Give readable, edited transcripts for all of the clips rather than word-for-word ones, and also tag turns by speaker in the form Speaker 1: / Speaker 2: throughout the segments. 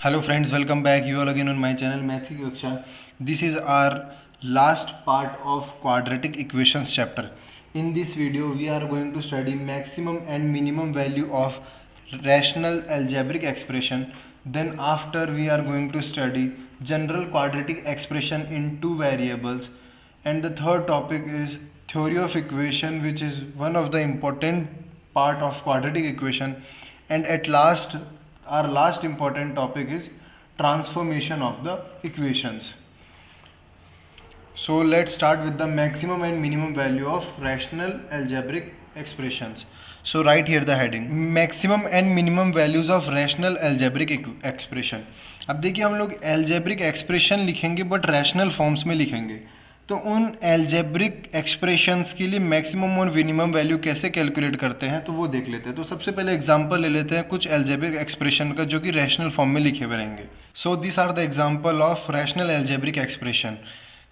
Speaker 1: Hello friends, welcome back. You all again on my channel Maths की कक्षा. This is our last part of quadratic equations chapter. In this video, we are going to study maximum and minimum value of rational algebraic expression. Then after we are going to study general quadratic expression in two variables. And the third topic is theory of equation, which is one of the important part of quadratic equation. And at last, our last important topic is transformation of the equations. So let's start with the maximum and minimum value of rational algebraic expressions. So write here the heading maximum and minimum values of rational algebraic expression. अब देखिए हम लोग algebraic expression लिखेंगे but rational forms में लिखेंगे, तो उन algebraic expressions के लिए मैक्सिमम और मिनिमम वैल्यू कैसे कैलकुलेट करते हैं तो वो देख लेते हैं. तो सबसे पहले एग्जांपल ले लेते हैं कुछ एल्जेब्रिक एक्सप्रेशन का जो कि रैशनल फॉर्म में लिखे हुए रहेंगे. So this are the example of rational algebraic expression.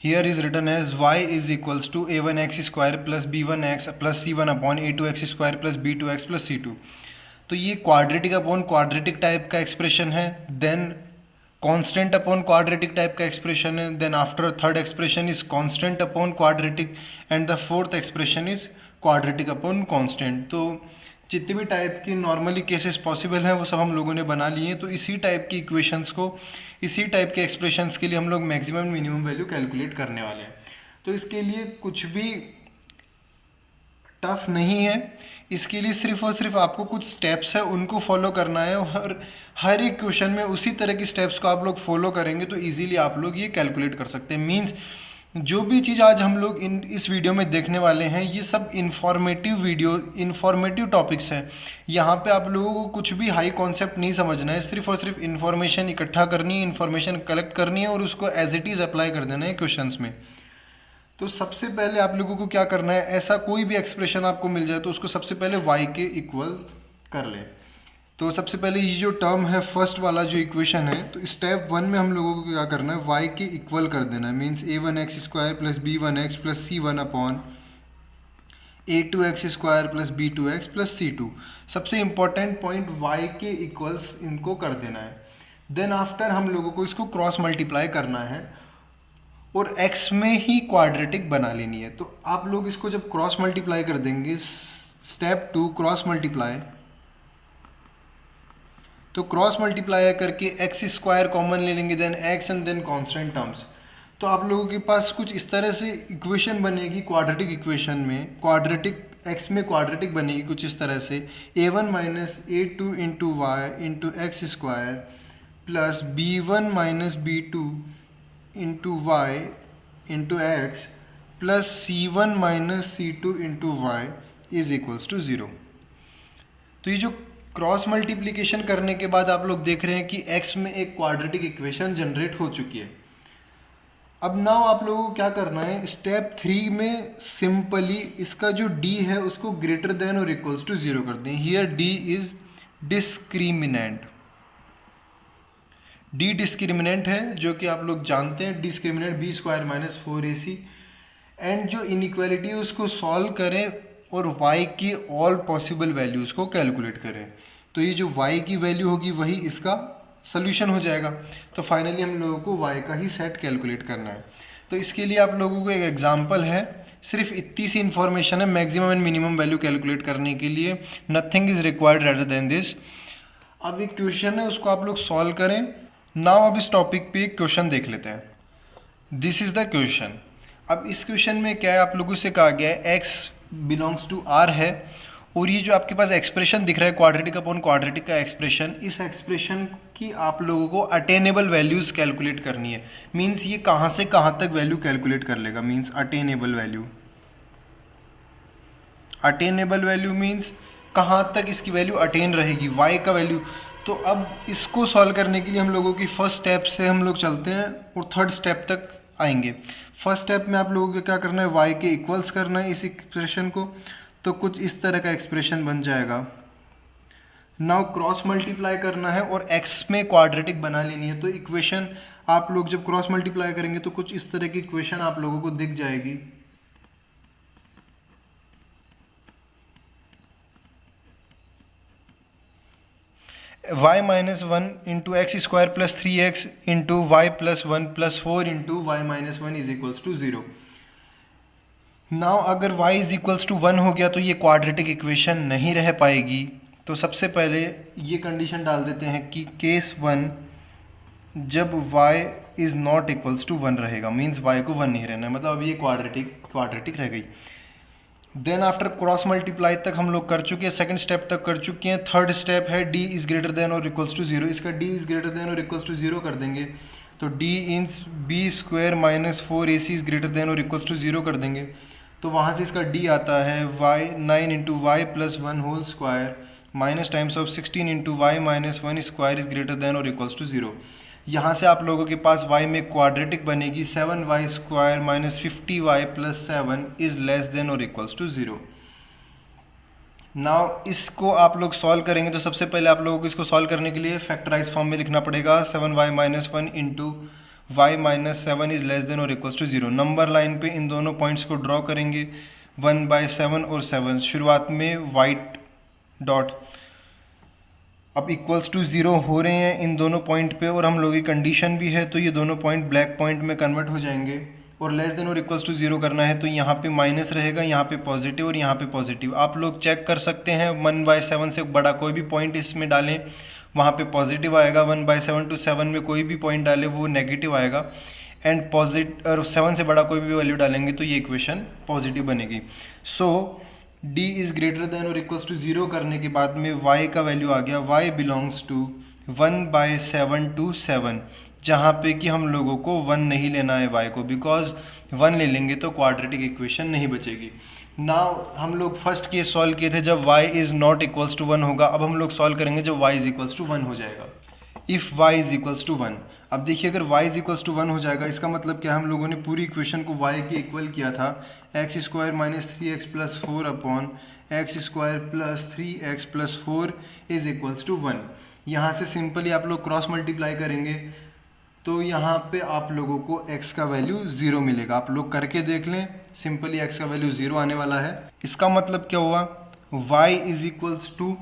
Speaker 1: Here is written as y is equals to a1x square plus b1x plus c1 upon a2x square plus b2x plus c2. तो ये quadratic upon quadratic type का expression है. Then constant upon quadratic type का expression है. Then after third expression is constant upon quadratic and the fourth expression is quadratic upon constant. तो जितने भी type के नॉर्मली केसेस पॉसिबल हैं वो सब हम लोगों ने बना लिए हैं. तो इसी टाइप की इक्वेशंस को, इसी टाइप के एक्सप्रेशंस के लिए हम लोग मैक्सिमम मिनिमम वैल्यू कैलकुलेट करने वाले हैं. तो इसके लिए कुछ भी टफ नहीं है. इसके लिए सिर्फ और सिर्फ आपको कुछ स्टेप्स है उनको फॉलो करना है, और हर एक क्वेश्चन में उसी तरह की स्टेप्स को आप लोग फॉलो करेंगे तो इजीली आप लोग ये कैलकुलेट कर सकते हैं. मींस जो भी चीज़ आज हम लोग इस वीडियो में देखने वाले हैं ये सब इन्फॉर्मेटिव टॉपिक्स हैं. यहाँ पे आप लोगों को कुछ भी हाई कॉन्सेप्ट नहीं समझना है, सिर्फ और सिर्फ इन्फॉर्मेशन इकट्ठा करनी है, इन्फॉर्मेशन कलेक्ट करनी है और उसको एज इट इज़ अप्लाई कर देना है क्वेश्चंस में. तो सबसे पहले आप लोगों को क्या करना है, ऐसा कोई भी एक्सप्रेशन आपको मिल जाए तो उसको सबसे पहले y के इक्वल कर ले. तो सबसे पहले ये जो टर्म है फर्स्ट वाला जो इक्वेशन है, तो स्टेप वन में हम लोगों को क्या करना है, y के इक्वल कर देना है. Means a1x square plus b1x plus c1 upon a2x square plus b2x plus c2. सबसे इंपॉर्टेंट पॉइंट y के इक्वल्स इनको कर देना है. देन आफ्टर हम लोगों को इसको क्रॉस मल्टीप्लाई करना है और x में ही क्वाड्रेटिक बना लेनी है. तो आप लोग इसको जब क्रॉस मल्टीप्लाई कर देंगे, स्टेप टू क्रॉस मल्टीप्लाई, तो क्रॉस मल्टीप्लाई करके एक्स स्क्वायर कॉमन ले लेंगे, then x and then constant terms. तो आप लोगों के पास कुछ इस तरह से इक्वेशन बनेगी क्वाड्रेटिक इक्वेशन में. क्वाड्रेटिक x में क्वाड्रेटिक बनेगी कुछ इस तरह से a1 minus a2 into y into x square plus b1 minus b2 into y into x plus c1 minus c2 into y is equals to 0. तो ये जो क्रॉस मल्टीप्लिकेशन करने के बाद आप लोग देख रहे हैं कि x में एक क्वाड्रेटिक इक्वेशन जनरेट हो चुकी है. अब नाउ आप लोगों को क्या करना है, स्टेप 3 में सिंपली इसका जो d है उसको ग्रेटर देन और इक्वल्स टू 0 कर दें. Here d is discriminant. D discriminant है जो कि आप लोग जानते हैं, discriminant B square minus 4ac. And जो इनइक्वालिटी है उसको सॉल्व करें और y की ऑल पॉसिबल वैल्यूज़ को कैलकुलेट करें. तो ये जो y की वैल्यू होगी वही इसका सोल्यूशन हो जाएगा. तो फाइनली हम लोगों को y का ही सेट कैलकुलेट करना है. तो इसके लिए आप लोगों को एक एग्जांपल है, सिर्फ इतनी सी इन्फॉर्मेशन है maximum and minimum value calculate करने के लिए. Nothing is required rather than this. अब एक क्वेश्चन है उसको आप लोग सॉल्व करें. नाउ अब इस टॉपिक पे एक क्वेश्चन देख लेते हैं. This is the question. अब इस क्वेश्चन में क्या है, आप लोगों से कहा गया है x बिलोंग्स टू r है, और ये जो आपके पास एक्सप्रेशन दिख रहा है क्वाड्रेटिक अपॉन क्वाड्रेटिक का एक्सप्रेशन, इस एक्सप्रेशन की आप लोगों को अटेनेबल वैल्यूज़ कैलकुलेट करनी है. मीन्स ये कहाँ से कहाँ तक वैल्यू कैलकुलेट कर लेगा. Means attainable value. Attainable value means कहाँ तक इसकी वैल्यू अटेन रहेगी, y का वैल्यू. तो अब इसको सॉल्व करने के लिए हम लोगों की फर्स्ट स्टेप से हम लोग चलते हैं और थर्ड स्टेप तक आएंगे. फर्स्ट स्टेप में आप लोगों को क्या करना है, y के इक्वल्स करना है इस एक्सप्रेशन को. तो कुछ इस तरह का एक्सप्रेशन बन जाएगा. नाउ क्रॉस मल्टीप्लाई करना है और x में क्वाड्रेटिक बना लेनी है. तो इक्वेशन आप लोग जब क्रॉस मल्टीप्लाई करेंगे तो कुछ इस तरह की इक्वेशन आप लोगों को दिख जाएगी. y minus one into x square plus 3x into y plus one plus 4 into y minus one is equals to 0। Now अगर y इज इक्वल्स टू 1 हो गया तो ये क्वाड्रेटिक इक्वेशन नहीं रह पाएगी। तो सबसे पहले ये कंडीशन डाल देते हैं कि केस 1 जब y is not equals to 1 रहेगा, मीन्स y को 1 नहीं रहना है, मतलब अब ये क्वाड्रेटिक रह गई। देन आफ्टर क्रॉस मल्टीप्लाई तक हम लोग कर चुके हैं, सेकंड स्टेप तक कर चुके हैं। थर्ड स्टेप है d इज़ ग्रेटर देन और इक्वल्स टू 0। इसका d इज़ ग्रेटर देन और इक्वल्स टू 0 कर देंगे तो d in B square minus 4ac is greater than और इक्वल्स टू 0 कर देंगे। तो वहाँ से इसका d आता है y 9 into y plus one whole square minus times of 16 into y minus one square is greater than और इक्वल्स टू 0। यहाँ से आप लोगों के पास y में क्वाड्रेटिक बनेगी 7y square minus 50y plus 7 is less than और इक्वल्स टू 0। नाउ इसको आप लोग सॉल्व करेंगे तो सबसे पहले आप लोगों को इसको सॉल्व करने के लिए फैक्टराइज फॉर्म में लिखना पड़ेगा 7y minus one into y minus 7 is less than और इक्वल्स टू 0। नंबर लाइन पे इन दोनों पॉइंट्स को ड्रॉ करेंगे 1/7 और 7 शुरुआत में वाइट डॉट। अब इक्वल्स टू 0 हो रहे हैं इन दोनों पॉइंट पे और हम लोगों की कंडीशन भी है तो ये दोनों पॉइंट ब्लैक पॉइंट में कन्वर्ट हो जाएंगे। और लेस देन और इक्वल्स टू 0 करना है तो यहाँ पे माइनस रहेगा, यहाँ पे पॉजिटिव और यहाँ पे पॉजिटिव। आप लोग चेक कर सकते हैं 1/7 से बड़ा कोई भी पॉइंट इसमें डालें वहाँ पे पॉजिटिव आएगा, 1/7 to 7 में कोई भी पॉइंट डाले वो नेगेटिव आएगा, एंड पॉजिटिव और 7 से बड़ा कोई भी वैल्यू डालेंगे तो ये इक्वेशन पॉजिटिव बनेगी। सो d इज़ ग्रेटर देन और इक्वल्स टू 0 करने के बाद में y का वैल्यू आ गया y बिलोंग्स टू 1/7 to 7, जहाँ पे कि हम लोगों को 1 नहीं लेना है y को, बिकॉज 1 ले लेंगे तो क्वाड्रेटिक इक्वेशन नहीं बचेगी। नाउ हम लोग फर्स्ट केस सॉल्व किए थे जब y is not equals to 1 होगा। अब हम लोग सॉल्व करेंगे जब y इज़ इक्वल्स टू 1 हो जाएगा। If y is equals to 1, अब देखिए अगर y इज इक्वल्स टू 1 हो जाएगा इसका मतलब क्या, हम लोगों ने पूरी इक्वेशन को y के इक्वल किया था x square minus 3x plus 4 upon x square plus 3x plus 4 is equals to 1। यहाँ से सिंपली आप लोग क्रॉस मल्टीप्लाई करेंगे तो यहाँ पे आप लोगों को x का वैल्यू 0 मिलेगा। आप लोग करके देख लें, सिंपली x का वैल्यू 0 आने वाला है। इसका मतलब क्या हुआ, y इज इक्वल्स टू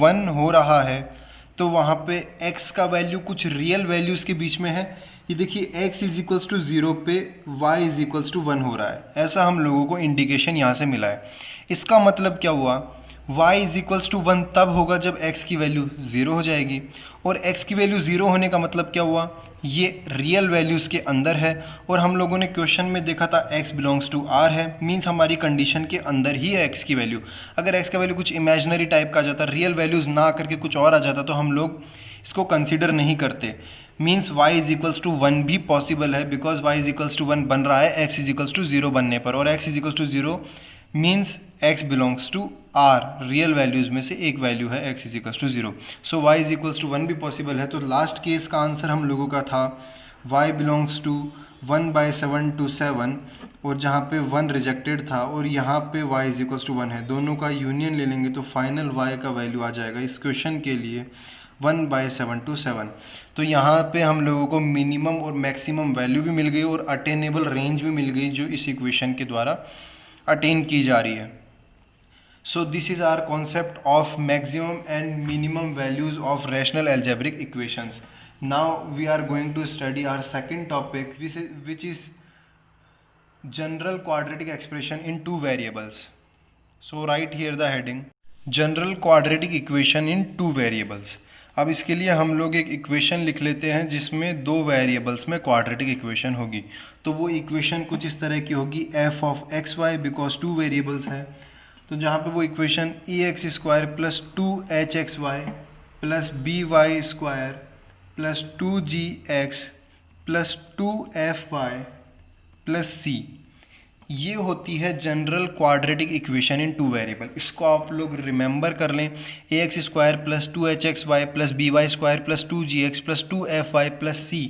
Speaker 1: 1 हो रहा है तो वहाँ पे x का वैल्यू कुछ रियल वैल्यूज़ के बीच में है। ये देखिए x इज इक्वल्स टू 0 पे y इज इक्वल्स टू 1 हो रहा है, ऐसा हम लोगों को इंडिकेशन यहाँ से मिला है। इसका मतलब क्या हुआ, y इज इक्वल्स टू 1 तब होगा जब x की वैल्यू 0 हो जाएगी, और x की वैल्यू 0 होने का मतलब क्या हुआ, ये रियल वैल्यूज़ के अंदर है। और हम लोगों ने क्वेश्चन में देखा था x बिलोंग्स टू r है, मीन्स हमारी कंडीशन के अंदर ही है x की वैल्यू। अगर x का वैल्यू कुछ इमेजिनरी टाइप का आ जाता, रियल वैल्यूज़ ना करके कुछ और आ जाता तो हम लोग इसको कंसिडर नहीं करते। Means y is equals to 1 भी पॉसिबल है, because y is equals to 1 बन रहा है x इज इक्वल्स टू 0 बनने पर, और x is equals to 0 means x belongs to r, real values में से एक वैल्यू है x is equals to 0। So y is equals to 1 भी पॉसिबल है। तो लास्ट केस का आंसर हम लोगों का था y बिलोंग्स टू 1/7 to 7, और जहाँ पे 1 रिजेक्टेड था और यहाँ पे y इज इक्वल्स टू 1 है, दोनों का यूनियन ले लेंगे तो फाइनल y का वैल्यू आ जाएगा इस क्वेश्चन के लिए 1/7 to 7। तो यहाँ पे हम लोगों को मिनिमम और मैक्सिमम वैल्यू भी मिल गई और अटेनेबल रेंज भी मिल गई जो इस इक्वेशन के द्वारा अटेन की जा रही है। So this is our concept of maximum and minimum values of rational algebraic equations. Now we are going to study our second topic, which is general quadratic expression in two variables. So write here the heading general quadratic equation in two variables. अब इसके लिए हम लोग एक equation लिख लेते हैं जिसमें दो वेरिएबल्स में क्वाड्रेटिक इक्वेशन होगी। तो वो इक्वेशन कुछ इस तरह की होगी f of x y, because two variables हैं। तो जहाँ पे वो equation e x square plus 2hxy plus by square plus 2gx plus 2fy plus c, ये होती है general quadratic equation in two variable. इसको आप लोग रिमेंबर कर लें, a x square plus 2hxy plus by square plus 2gx plus 2fy plus c,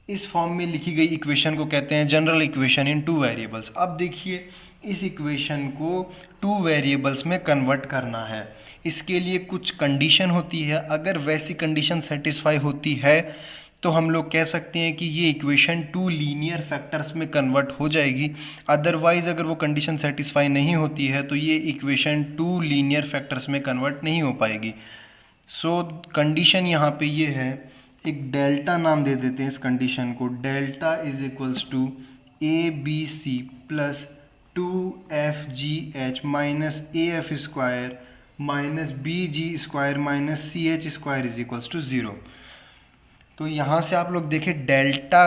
Speaker 1: इस form में लिखी गई इक्वेशन को कहते हैं general equation in two variables. अब देखिए इस इक्वेशन को टू वेरिएबल्स में कन्वर्ट करना है, इसके लिए कुछ कंडीशन होती है। अगर वैसी कंडीशन सेटिस्फाई होती है तो हम लोग कह सकते हैं कि ये इक्वेशन टू लीनियर फैक्टर्स में कन्वर्ट हो जाएगी। अदरवाइज़ अगर वो कंडीशन सेटिस्फाई नहीं होती है तो ये इक्वेशन टू लीनियर फैक्टर्स में कन्वर्ट नहीं हो पाएगी। सो कंडीशन यहाँ पे ये है, एक डेल्टा नाम दे देते हैं इस कंडीशन को, delta is equals to A B C plus 2FGH minus AF square minus BG square minus CH square is equals to 0। तो यहाँ से आप लोग देखें, डेल्टा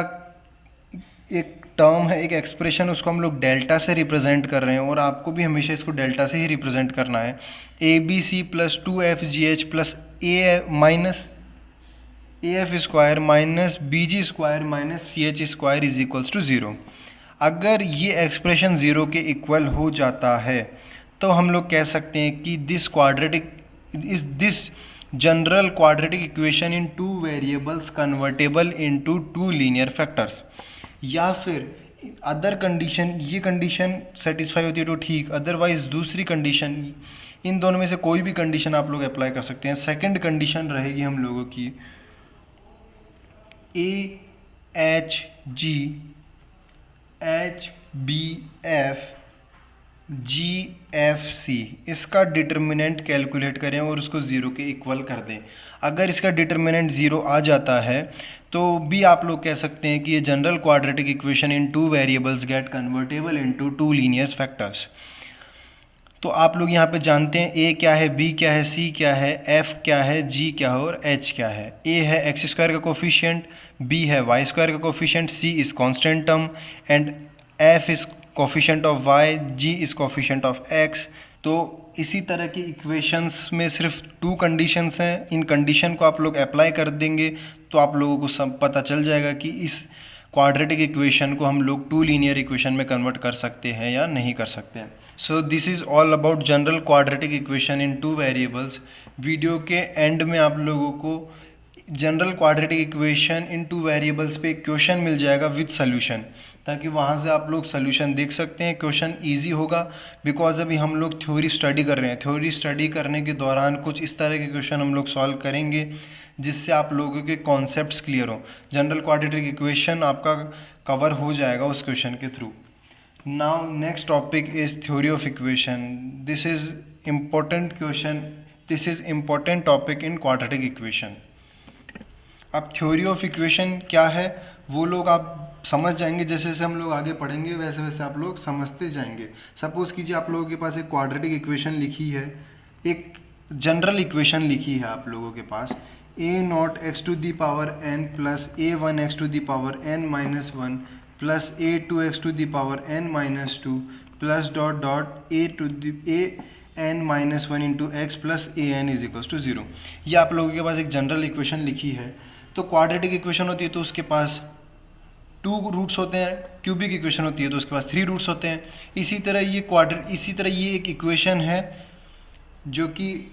Speaker 1: एक टर्म है, एक एक्सप्रेशन, उसको हम लोग डेल्टा से रिप्रेजेंट कर रहे हैं और आपको भी हमेशा इसको डेल्टा से ही रिप्रेजेंट करना है। ABC plus 2FGH plus A minus AF square minus BG square minus CH square is equals to 0। अगर ये एक्सप्रेशन 0 के इक्वल हो जाता है तो हम लोग कह सकते हैं कि this general quadratic equation in two variables convertible into two linear factors. या फिर अदर कंडीशन, ये कंडीशन सेटिस्फाई होती है तो ठीक, अदरवाइज दूसरी कंडीशन, इन दोनों में से कोई भी कंडीशन आप लोग अप्लाई कर सकते हैं। सेकंड कंडीशन रहेगी हम लोगों की AHG HBF GFC, इसका डिटर्मिनेंट कैलकुलेट करें और उसको 0 के इक्वल कर दें। अगर इसका डिटर्मिनेंट 0 आ जाता है तो भी आप लोग कह सकते हैं कि ये general quadratic equation in two variables get convertible into two linear factors. तो आप लोग यहाँ पे जानते हैं A क्या है, B क्या है, C क्या है, F क्या है, G क्या है और H क्या है। A है एक्स स्क्वायर का कोफिशिएंट, B है वाई स्क्वायर का coefficient, C is constant term and F is coefficient of y, G is coefficient of x। तो इसी तरह की इक्वेशंस में सिर्फ 2 कंडीशंस हैं। इन कंडीशन को आप लोग अप्लाई कर देंगे तो आप लोगों को सब पता चल जाएगा कि इस क्वाड्रेटिक इक्वेशन को हम लोग 2 लीनियर इक्वेशन में कन्वर्ट कर सकते हैं या नहीं कर सकते हैं। So this is all about general quadratic equation in 2 variables. Video के एंड में आप लोगों को जनरल क्वाड्रेटिक इक्वेशन इन 2 वेरिएबल्स पे क्वेश्चन मिल जाएगा विद सोल्यूशन, ताकि वहाँ से आप लोग सोल्यूशन देख सकते हैं। क्वेश्चन इजी होगा बिकॉज अभी हम लोग थ्योरी स्टडी कर रहे हैं। थ्योरी स्टडी करने के दौरान कुछ इस तरह के क्वेश्चन हम लोग सॉल्व करेंगे जिससे आप लोगों के कॉन्सेप्ट्स क्लियर हो। जनरल क्वाड्रेटिक इक्वेशन आपका कवर हो जाएगा उस क्वेश्चन के through. Now next topic is theory of equation. This is important question, this is important topic in quadratic equation. अब थ्योरी ऑफ इक्वेशन क्या है वो लोग आप समझ जाएंगे, जैसे जैसे हम लोग आगे पढ़ेंगे वैसे वैसे आप लोग समझते जाएंगे। सपोज़ कीजिए आप लोगों के पास एक क्वाड्रेटिक इक्वेशन लिखी है, एक जनरल इक्वेशन लिखी है आप लोगों के पास, a0 x to the power n plus a1 x to the power n minus 1 plus a2 x to the power n minus 2 plus dot dot a to the an minus 1 into x plus an is equals to 0। ये आप लोगों के पास एक general equation लिखी है। तो quadratic equation होती है तो उसके पास 2 रूट्स होते हैं, क्यूबिक इक्वेशन होती है तो उसके पास 3 रूट्स होते हैं। इसी तरह ये एक इक्वेशन है जो कि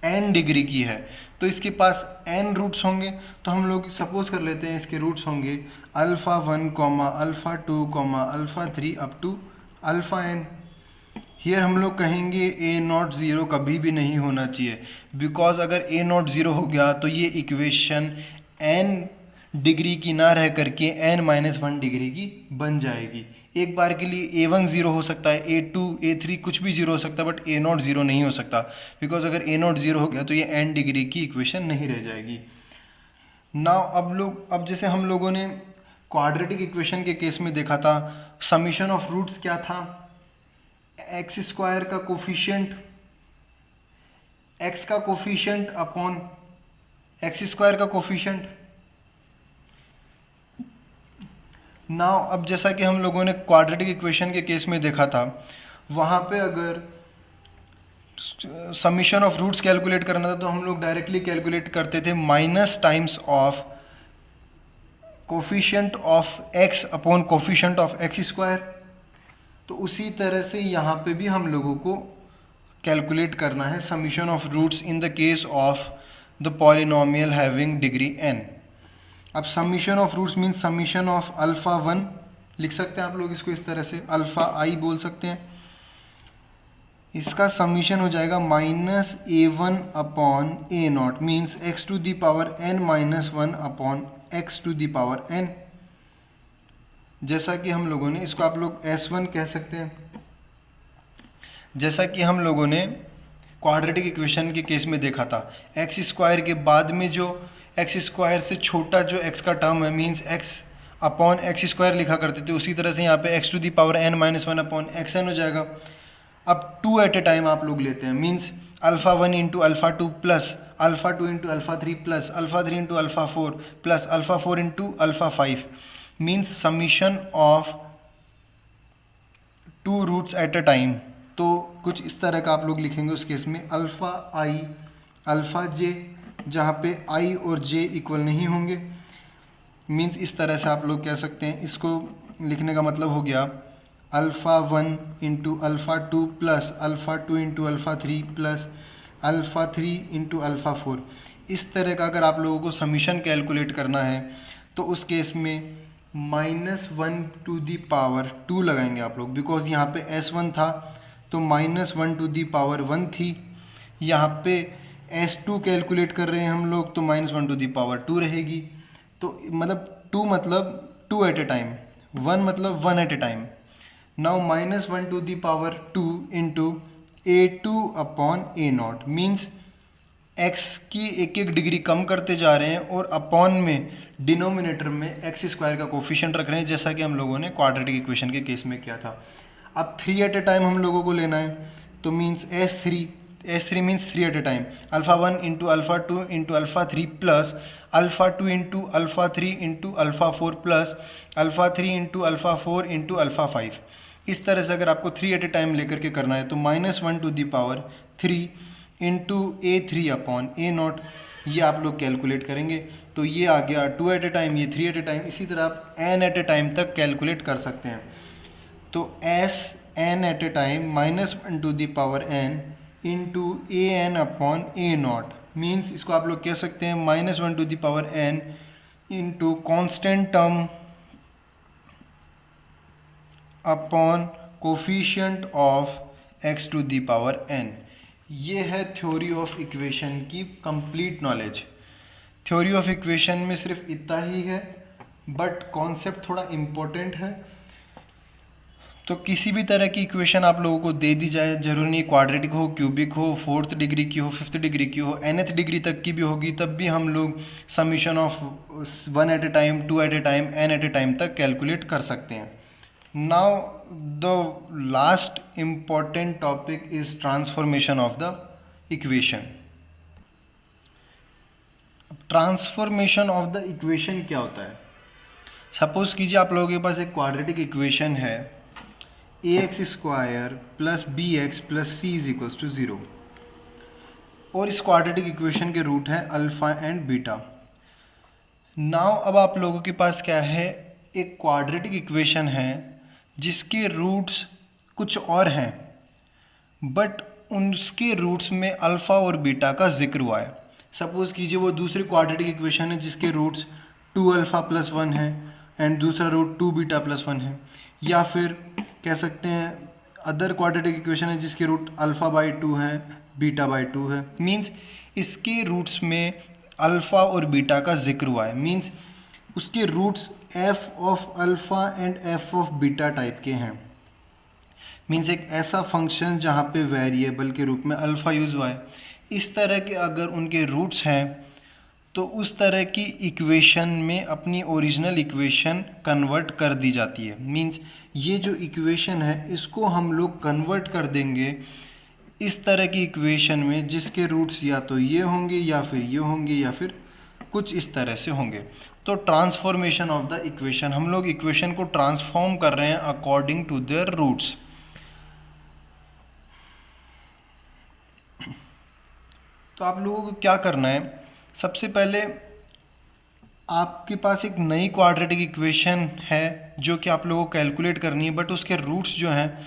Speaker 1: n डिग्री की है, तो इसके पास n रूट्स होंगे। तो हम लोग सपोज कर लेते हैं इसके रूट्स होंगे alpha 1, alpha 2, alpha 3 up to alpha n। Here हम लोग कहेंगे a0 0 कभी भी नहीं होना चाहिए, बिकॉज अगर a0 0 हो गया तो ये इक्वेशन n डिग्री की ना रह करके n-1 डिग्री की बन जाएगी। एक बार के लिए a1 0 हो सकता है, a2 a3 कुछ भी 0 हो सकता है, बट a0 0 नहीं हो सकता, बिकॉज अगर a0 0 हो गया तो ये n डिग्री की इक्वेशन नहीं रह जाएगी। नाउ अब जैसे हम लोगों ने क्वाड्रेटिक इक्वेशन के केस में देखा था, समीशन ऑफ रूट्स क्या था, एक्स स्क्वायर का कोफिशिएंट, एक्स का कोफिशिएंट अपॉन एक्स स्क्वायर का कोफिशिएंट। नाउ अब जैसा कि हम लोगों ने क्वाड्रेटिक इक्वेशन के केस में देखा था, वहाँ पे अगर समीशन ऑफ रूट्स कैलकुलेट करना था तो हम लोग डायरेक्टली कैलकुलेट करते थे minus times of coefficient of x upon coefficient of x square. तो उसी तरह से यहाँ पे भी हम लोगों को कैलकुलेट करना है summation of roots in the case of the polynomial having degree n। अब summation of roots means summation of alpha 1 लिख सकते हैं आप लोग इसको इस तरह से, अल्फ़ा i बोल सकते हैं। इसका समीशन हो जाएगा minus a1 upon a0 means x to the power n minus 1 upon x to the power n। जैसा कि हम लोगों ने इसको आप लोग S1 कह सकते हैं। जैसा कि हम लोगों ने क्वाड्रेटिक इक्वेशन के केस में देखा था। एक्स स्क्वायर के बाद में जो एक्स स्क्वायर से छोटा जो एक्स का टर्म है means x upon x square लिखा करते थे, उसी तरह से यहाँ पे x to the power n minus one upon x n हो जाएगा। अब टू एट ए टाइम आप लोग लेते हैं, means alpha one into alpha two plus alpha two into alpha three plus alpha three into alpha four plus alpha four into alpha five, means summation of two roots at a time. तो कुछ इस तरह का आप लोग लिखेंगे उस case में अल्फ़ा आई अल्फ़ा जे, जहाँ पे आई और जे इक्वल नहीं होंगे, मीन्स इस तरह से आप लोग कह सकते हैं। इसको लिखने का मतलब हो गया alpha one into alpha two plus alpha two into alpha three plus alpha three into alpha four. इस तरह का अगर आप लोगों को समीशन कैलकुलेट करना है तो उस केस में minus one to the power two लगाएंगे आप लोग, बिकॉज यहाँ पे एस वन था तो minus one to the power one थी। यहाँ पे एस टू कैलकुलेट कर रहे हैं हम लोग तो minus one to the power two रहेगी। तो मतलब टू मतलब two at a time, one मतलब one at a time. Now minus one to the power two into a two upon a naught, means x की एक एक degree कम करते जा रहे हैं और अपॉन में डिनोमिनेटर में एक्स स्क्वायर का कोफिशिएंट रख रहे हैं, जैसा कि हम लोगों ने क्वाड्रेटिक इक्वेशन के केस में किया था। अब थ्री एट ए टाइम हम लोगों को लेना है, तो means S three means three at a time, alpha one into alpha two into alpha three plus alpha two into alpha three into alpha four plus alpha three into alpha four into alpha five. इस तरह से अगर आपको three at a time लेकर के करना है तो minus one to the power three into a three upon a naught, ये आप लोग कैलकुलेट करेंगे तो ये आ गया टू एट ए टाइम, ये थ्री एट ए टाइम। इसी तरह आप एन एट ए टाइम तक कैलकुलेट कर सकते हैं। तो S n at a time minus one to the power n into a n upon a naught, means इसको आप लोग कह सकते हैं minus one to the power n into constant term upon coefficient of x to the power n. ये है theory of equation की complete knowledge. Theory of equation में सिर्फ इतना ही है, बट कॉन्सेप्ट थोड़ा इम्पोर्टेंट है। तो किसी भी तरह की इक्वेशन आप लोगों को दे दी जाए, जरूरी नहीं क्वाड्रेटिक हो, क्यूबिक हो, फोर्थ डिग्री की हो, फिफ्थ डिग्री की हो, nth डिग्री तक की भी होगी, तब भी हम लोग summation of one at a time, two at a time, n at a time तक कैलकुलेट कर सकते हैं। Now the last important topic is transformation of the equation. Transformation of the equation क्या होता है? सपोज कीजिए आप लोगों के पास एक क्वाड्रेटिक इक्वेशन है a x square plus b x plus c is equals to zero, और इस क्वाड्रेटिक इक्वेशन के रूट हैं अल्फ़ा एंड बीटा। नाउ अब आप लोगों के पास क्या है, एक क्वाड्रेटिक इक्वेशन है जिसके रूट्स कुछ और हैं, बट उसके रूट्स में अल्फ़ा और बीटा का जिक्र हुआ है। सपोज़ कीजिए वो दूसरी क्वाड्रेटिक इक्वेशन है जिसके roots two alpha plus one है एंड दूसरा root two beta plus one है, या फिर कह सकते हैं अदर क्वाड्रेटिक इक्वेशन है जिसके रूट अल्फ़ा बाई टू है, बीटा बाई टू है। मीन्स इसके रूट्स में अल्फ़ा और बीटा का जिक्र हुआ है, मीन्स उसके roots f of alpha and f of beta type के हैं। मीन्स एक ऐसा फंक्शन जहाँ पे वेरिएबल के रूप में अल्फ़ा यूज़ हुआ है, इस तरह के अगर उनके रूट्स हैं तो उस तरह की इक्वेशन में अपनी ओरिजिनल इक्वेशन कन्वर्ट कर दी जाती है। मीन्स ये जो इक्वेशन है इसको हम लोग कन्वर्ट कर देंगे इस तरह की इक्वेशन में जिसके रूट्स या तो ये होंगे या फिर ये होंगे या फिर कुछ इस तरह से होंगे। तो ट्रांसफॉर्मेशन ऑफ द इक्वेशन, हम लोग इक्वेशन को ट्रांसफॉर्म कर रहे हैं अकॉर्डिंग टू देयर रूट्स। तो आप लोगों को क्या करना है, सबसे पहले आपके पास एक नई क्वाड्रेटिक इक्वेशन है जो कि आप लोगों को कैलकुलेट करनी है, बट उसके रूट्स जो हैं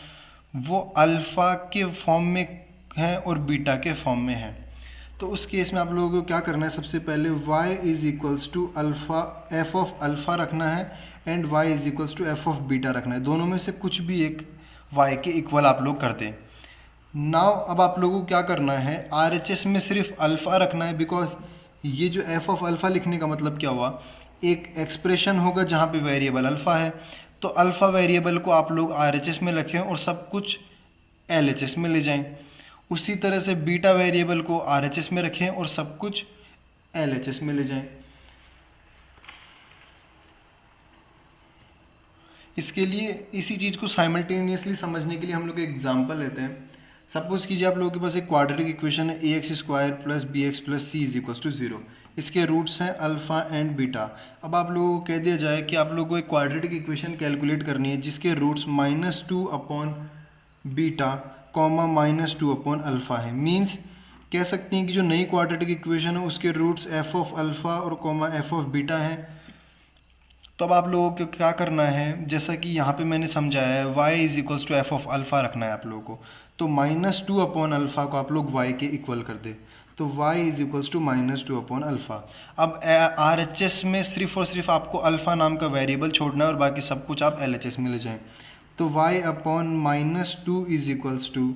Speaker 1: वो अल्फ़ा के फॉर्म में हैं और बीटा के फॉर्म में हैं। तो उस केस में आप लोगों को क्या करना है, सबसे पहले y is equals to alpha f of alpha रखना है and y is equals to f of beta रखना है। दोनों में से कुछ भी एक y के इक्वल आप लोग कर दें। नाउ अब आप लोगों को क्या करना है, RHS में सिर्फ अल्फ़ा रखना है, बिकॉज ये जो एफ ऑफ अल्फ़ा लिखने का मतलब क्या हुआ, एक एक्सप्रेशन होगा जहाँ पे वेरिएबल अल्फ़ा है, तो अल्फ़ा वेरिएबल को आप लोग RHS में रखें और सब कुछ LHS में ले जाएं। उसी तरह से बीटा वेरिएबल को RHS में रखें और सब कुछ LHS में ले जाएं। इसके लिए इसी चीज़ को साइमल्टेनियसली समझने के लिए हम लोग एक एग्जांपल लेते हैं। सपोज कीजिए आप लोगों के पास एक क्वाड्रेटिक इक्वेशन है ax² plus bx plus c is equals to 0। इसके रूट्स हैं अल्फ़ा एंड बीटा। अब आप लोगों को कह दिया जाए कि आप लोगों को एक क्वाड्रेटिक इक्वेशन कैलकुलेट करनी है जिसके roots -2 upon beta comma -2 upon alpha है। मीन्स कह सकते हैं कि जो नई क्वाड्रेटिक इक्वेशन है उसके रूट्स f ऑफ अल्फ़ा और कॉमा f ऑफ बीटा है। तो अब आप लोगों को क्या करना है, जैसा कि यहाँ पे मैंने समझाया है, y is equals to f of alpha रखना है आप लोगों को। तो -2 अपॉन अल्फ़ा को आप लोग y के इक्वल कर दे, तो y is equals to -2 upon alpha. अब RHS में सिर्फ और सिर्फ आपको अल्फ़ा नाम का वेरिएबल छोड़ना है और बाकी सब कुछ आप LHS में ले जाएं। तो y upon -2 is equals to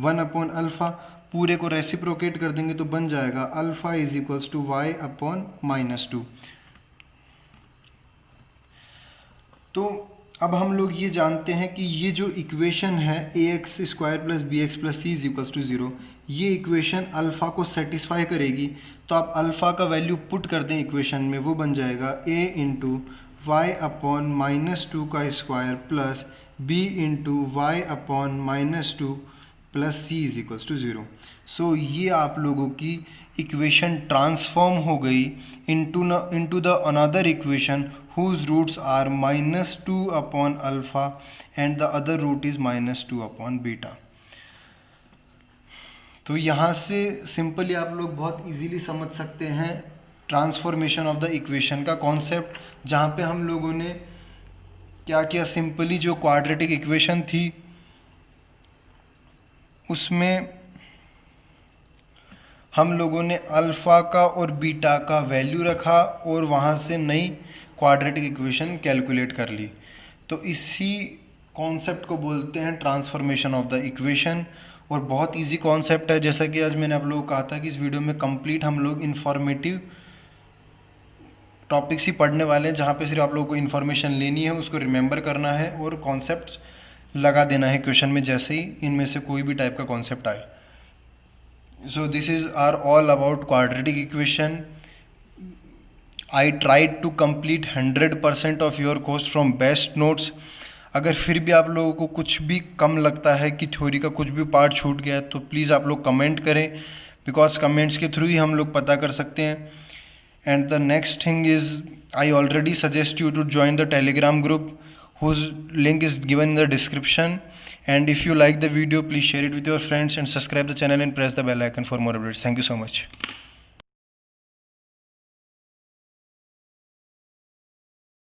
Speaker 1: 1 upon alpha, पूरे को रेसिप्रोकेट कर देंगे तो बन जाएगा alpha is equals to y upon -2। तो अब हम लोग ये जानते हैं कि ये जो इक्वेशन है ax² plus bx plus c is equals to 0, ये इक्वेशन अल्फ़ा को सेटिस्फाई करेगी। तो आप अल्फ़ा का वैल्यू पुट कर दें इक्वेशन में, वो बन जाएगा a इंटू वाई अपॉन -2 का square plus b into y upon -2 plus c is equals to 0। So ये आप लोगों की इक्वेशन ट्रांसफॉर्म हो गई into the another equation whose roots are -2 upon alpha and the other root is -2 upon beta। तो यहाँ से सिंपली आप लोग बहुत इजीली समझ सकते हैं ट्रांसफॉर्मेशन ऑफ द इक्वेशन का कॉन्सेप्ट, जहाँ पे हम लोगों ने क्या किया, सिंपली जो क्वाड्रेटिक इक्वेशन थी उसमें हम लोगों ने अल्फ़ा का और बीटा का वैल्यू रखा और वहाँ से नई क्वाड्रेटिक इक्वेशन कैलकुलेट कर ली। तो इसी कॉन्सेप्ट को बोलते हैं ट्रांसफॉर्मेशन ऑफ द इक्वेशन, और बहुत इजी कॉन्सेप्ट है। जैसा कि आज मैंने आप लोगों को कहा था कि इस वीडियो में कंप्लीट हम लोग इन्फॉर्मेटिव टॉपिक्स ही पढ़ने वाले हैं, जहाँ पे सिर्फ आप लोगों को इन्फॉर्मेशन लेनी है, उसको रिमेंबर करना है और कॉन्सेप्ट लगा देना है क्वेश्चन में जैसे ही इनमें से कोई भी टाइप का कॉन्सेप्ट आए। So this is are all about quadratic equation. I tried to complete 100% of your course from best notes. अगर फिर भी आप लोगों को कुछ भी कम लगता है कि थ्योरी का कुछ भी पार्ट छूट गया है तो प्लीज़ आप लोग कमेंट करें, बिकॉज कमेंट्स के थ्रू ही हम लोग पता कर सकते हैं। And the next thing is I already suggest you to join the Telegram group whose link is given in the description. And if you like the video, please share it with your friends and subscribe the channel and press the bell icon for more updates. Thank you so much.